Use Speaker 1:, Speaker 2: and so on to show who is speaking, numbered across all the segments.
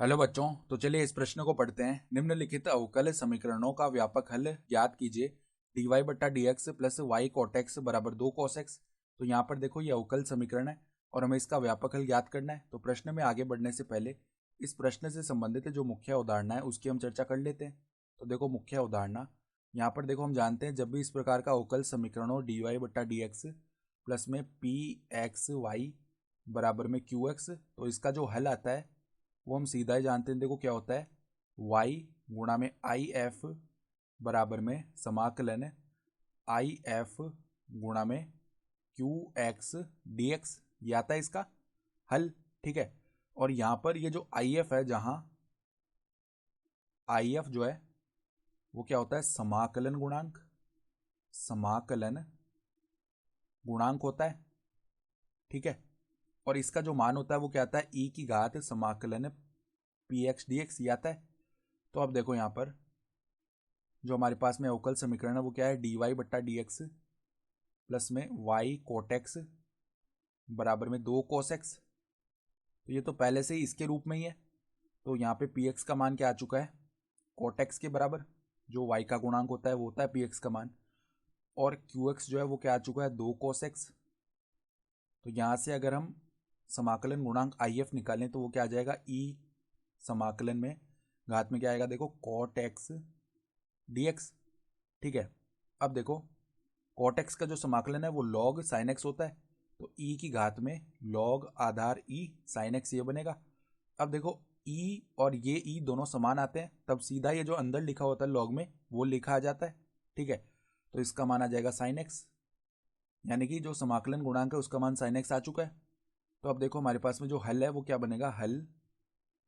Speaker 1: Hello बच्चों, तो चलिए इस प्रश्न को पढ़ते हैं। निम्नलिखित अवकल समीकरणों का व्यापक हल ज्ञात कीजिए। डी वाई बट्टा d x plus y cot x बराबर 2 कोस एक्स। तो यहाँ पर देखो ये अवकल समीकरण है और हमें इसका व्यापक हल ज्ञात करना है। तो प्रश्न में आगे बढ़ने से पहले इस प्रश्न से संबंधित जो मुख्य अवधारणा है उसकी हम चर्चा कर लेते हैं। तो देखो मुख्य अवधारणा यहाँ पर देखो हम जानते हैं, जब भी इस प्रकार का अवकल समीकरण हो डी वाई बट्टा डी एक्स प्लस में पी एक्स वाई बराबर में क्यू एक्स, तो इसका जो हल आता है वो हम सीधा ही जानते हैं। देखो क्या होता है, y गुणा में आई एफ बराबर में समाकलन आई एफ गुणा में क्यू एक्स डी एक्स, ये आता है इसका हल। ठीक है, और यहाँ पर ये जो आई एफ है, जहाँ आई एफ जो है वो क्या होता है, समाकलन गुणांक। समाकलन गुणांक होता है, ठीक है। और इसका जो मान होता है वो क्या आता है, ई की घात समाकलन पी एक्स डी एक्स, ये आता है। तो अब देखो यहाँ पर जो हमारे पास में अवकल समीकरण है वो क्या है, डी वाई बट्टा डी एक्स प्लस में वाई कोट एक्स बराबर में 2 कोस एक्स। तो ये तो पहले से ही इसके रूप में ही है। तो यहाँ पे पी एक्स का मान क्या आ चुका है, कोट एक्स के बराबर। जो वाई का गुणांक होता है वो होता है पी एक्स का मान। और क्यू एक्स जो है वो क्या आ चुका है, 2 कोस एक्स। तो यहाँ से अगर हम समाकलन गुणांक आई एफ निकालें तो वो क्या आ जाएगा, ई समाकलन में घात में क्या आएगा, देखो कोट एक्स डी एक्स। ठीक है, अब देखो कॉट एक्स का जो समाकलन है वो लॉग साइन एक्स होता है। तो ई की घात में लॉग आधार ई साइन एक्स, ये बनेगा। अब देखो ई और ये ई दोनों समान आते हैं, तब सीधा ये जो अंदर लिखा होता है लॉग में वो लिखा आ जाता है। ठीक है, तो इसका मान आ जाएगा साइन एक्स, यानी कि जो समाकलन गुणांक है उसका मान साइन एक्स आ चुका है। तो अब देखो हमारे पास में जो हल है वो क्या बनेगा, हल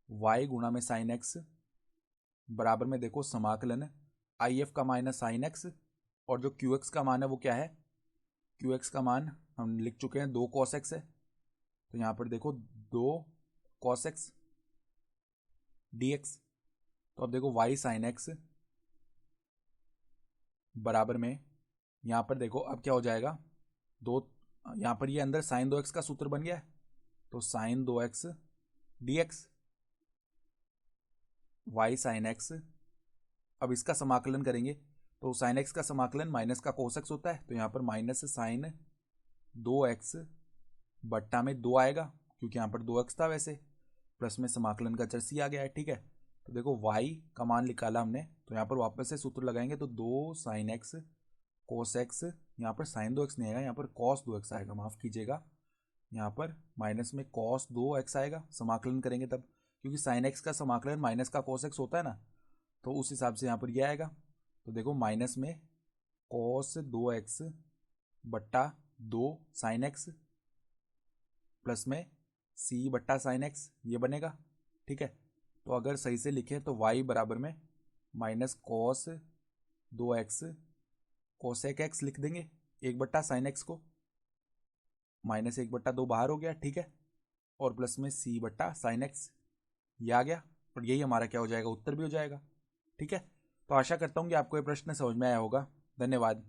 Speaker 1: वाई गुणा में साइन एक्स बराबर में देखो समाकलन आई एफ का माइनस साइन एक्स, और जो क्यू एक्स का मान है वो क्या है, क्यू एक्स का मान हम लिख चुके हैं 2 कॉस एक्स है। तो यहाँ पर देखो 2 कॉस एक्स डी एक्स। तो अब देखो वाई साइन एक्स बराबर में यहाँ पर देखो अब क्या हो जाएगा, दो, यहाँ पर ये अंदर साइन 2x का सूत्र बन गया है। तो sine 2x d x y sine x. अब इसका समाकलन करेंगे तो साइन एक्स का समाकलन माइनस का कोस एक्स होता है। तो यहाँ पर माइनस साइन 2x बट्टा में 2 आएगा, क्योंकि यहाँ पर 2x था वैसे, प्लस में समाकलन का चर सी आ गया है। ठीक है, तो देखो y का मान निकाला हमने, तो यहाँ पर वापस से सूत्र लगाएंगे तो 2 साइन एक्स कोस एक्स, यहाँ पर साइन 2x नहीं आएगा, यहाँ पर कॉस 2x आएगा, माफ़ कीजिएगा। यहाँ पर माइनस में कॉस 2x आएगा, समाकलन करेंगे तब, क्योंकि साइन एक्स का समाकलन माइनस का कॉस एक्स होता है ना, तो उस हिसाब से यहाँ पर यह आएगा। तो देखो माइनस में कॉस 2x बट्टा 2 साइन एक्स प्लस में सी बट्टा साइन एक्स, ये बनेगा। ठीक है, तो अगर सही से लिखें तो y बराबर में minus cos 2x cosec x लिख देंगे, 1 बट्टा साइन एक्स को, माइनस 1/2 बाहर हो गया। ठीक है, और प्लस में सी बट्टा साइन एक्स, ये आ गया। और यही हमारा क्या हो जाएगा, उत्तर भी हो जाएगा। ठीक है, तो आशा करता हूँ कि आपको ये प्रश्न समझ में आया होगा। धन्यवाद।